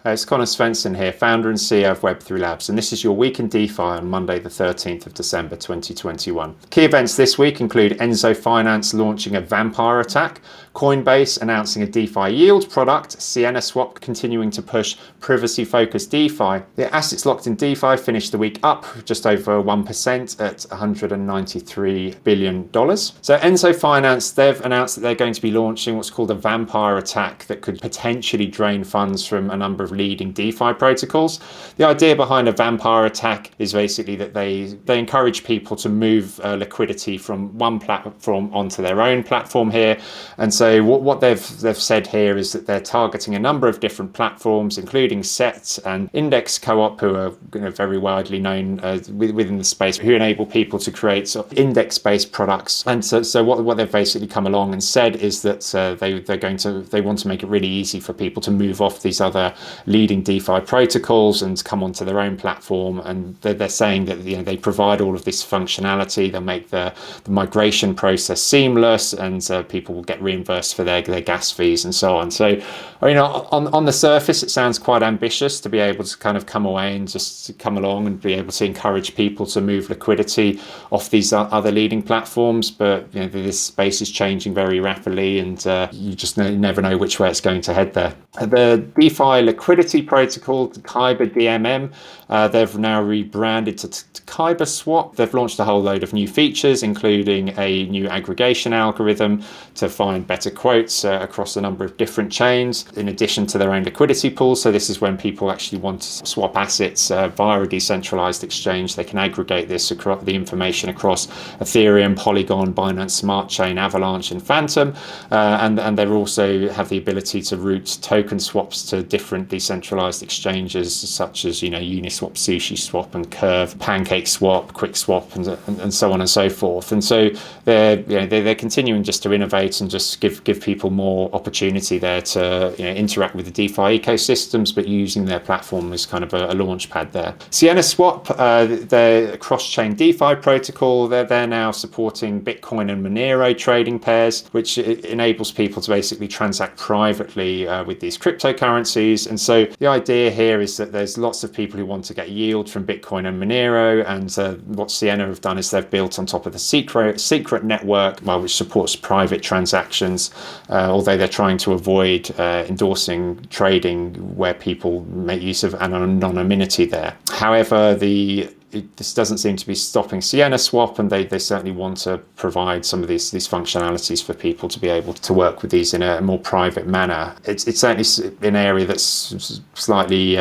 It's Conor Svensson here, founder and CEO of Web3 Labs, and this is your Week in DeFi on Monday the 13th of December 2021. Key events this week include Enso Finance launching a vampire attack, Coinbase announcing a DeFi yield product, SiennaSwap continuing to push privacy-focused DeFi. The assets locked in DeFi finished the week up just over 1% at $193 billion. So Enso Finance, they've announced that they're going to be launching what's called a vampire attack that could potentially drain funds from a number of leading DeFi protocols. The idea behind a vampire attack is basically that they encourage people to move liquidity from one platform onto their own platform here. And so what they've said here is that they're targeting a number of different platforms, including Set and Index Co-op, who are very widely known within the space, who enable people to create sort of index-based products. And so what they've basically come along and said is that they want to make it really easy for people to move off these other leading DeFi protocols and come onto their own platform. And they're saying that they provide all of this functionality. They'll make the migration process seamless, and people will get reimbursed for their gas fees and so on. So, on the surface, it sounds quite ambitious to be able to kind of come away and just come along and be able to encourage people to move liquidity off these other leading platforms. But this space is changing very rapidly, and you just never know which way it's going to head there. The DeFi liquidity protocol, KyberDMM, they've now rebranded to KyberSwap. They've launched a whole load of new features, including a new aggregation algorithm to find better quotes across a number of different chains, in addition to their own liquidity pool. So this is when people actually want to swap assets via a decentralized exchange. They can aggregate this across the information across Ethereum, Polygon, Binance Smart Chain, Avalanche, and Phantom, and they also have the ability to route token swaps to different decentralized exchanges such as Uniswap, SushiSwap, and Curve, PancakeSwap, QuickSwap, and so on and so forth. And so they're continuing just to innovate and just give people more opportunity there to interact with the DeFi ecosystems, but using their platform as kind of a launch pad there. SiennaSwap, their cross-chain DeFi protocol, they're now supporting Bitcoin and Monero trading pairs, which enables people to basically transact privately with these cryptocurrencies. And so the idea here is that there's lots of people who want to get yield from Bitcoin and Monero, and what Sienna have done is they've built on top of the secret network, which supports private transactions, although they're trying to avoid endorsing trading where people make use of anonymity there. However, this doesn't seem to be stopping SiennaSwap, and they certainly want to provide some of these functionalities for people to be able to work with these in a more private manner. It's certainly an area that's slightly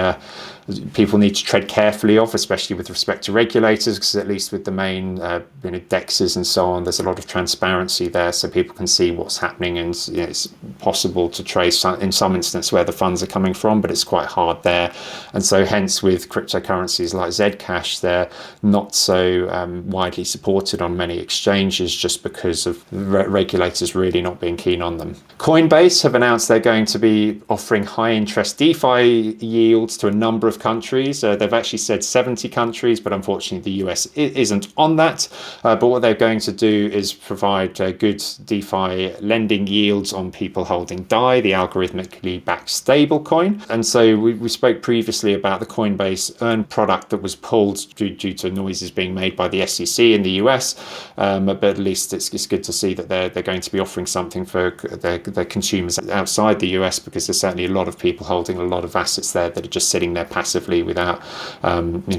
people need to tread carefully of, especially with respect to regulators, because at least with the main DEXs and so on, there's a lot of transparency there, so people can see what's happening, and it's possible to trace in some instance where the funds are coming from, but it's quite hard there. And so hence with cryptocurrencies like Zcash, they're not so widely supported on many exchanges just because of regulators really not being keen on them. Coinbase have announced they're going to be offering high interest DeFi yields to a number of countries. They've actually said 70 countries, but unfortunately the US isn't on that. But what they're going to do is provide good DeFi lending yields on people holding DAI, the algorithmically backed stablecoin. And so we spoke previously about the Coinbase Earn product that was pulled due to noises being made by the SEC in the US. But at least it's good to see that they're going to be offering something for their consumers outside the US, because there's certainly a lot of people holding a lot of assets there that are just sitting there passively without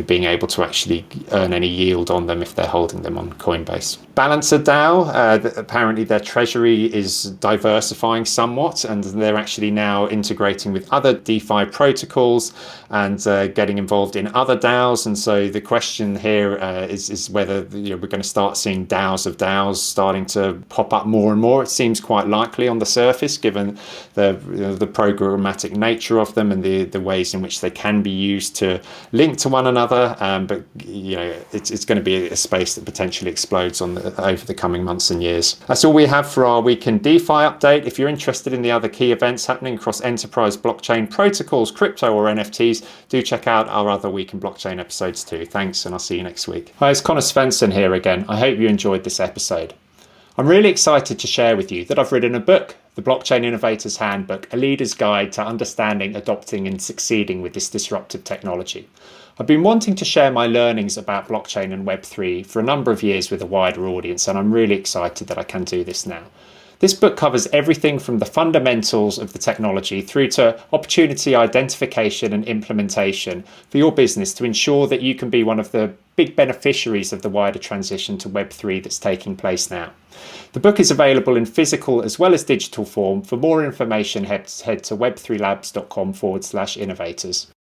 being able to actually earn any yield on them if they're holding them on Coinbase. Balancer DAO, apparently their treasury is diversifying somewhat, and they're actually now integrating with other DeFi protocols and getting involved in other DAOs. And so the question here is whether we're going to start seeing DAOs of DAOs starting to pop up more and more. It seems quite likely on the surface, given the programmatic nature of them and the ways in which they can be used to link to one another. But it's going to be a space that potentially explodes over the coming months and years. That's all we have for our Week in DeFi update. If you're interested in the other key events happening across enterprise blockchain protocols, crypto, or NFTs, do check out our other Week in Blockchain episodes too. Thanks, and I'll see you next week. Hi, it's Conor Svensson here again. I hope you enjoyed this episode. I'm really excited to share with you that I've written a book, The Blockchain Innovator's Handbook, a leader's guide to understanding, adopting and succeeding with this disruptive technology. I've been wanting to share my learnings about blockchain and Web3 for a number of years with a wider audience, and I'm really excited that I can do this now. This book covers everything from the fundamentals of the technology through to opportunity identification and implementation for your business to ensure that you can be one of the big beneficiaries of the wider transition to Web3 that's taking place now. The book is available in physical as well as digital form. For more information, head to web3labs.com/innovators.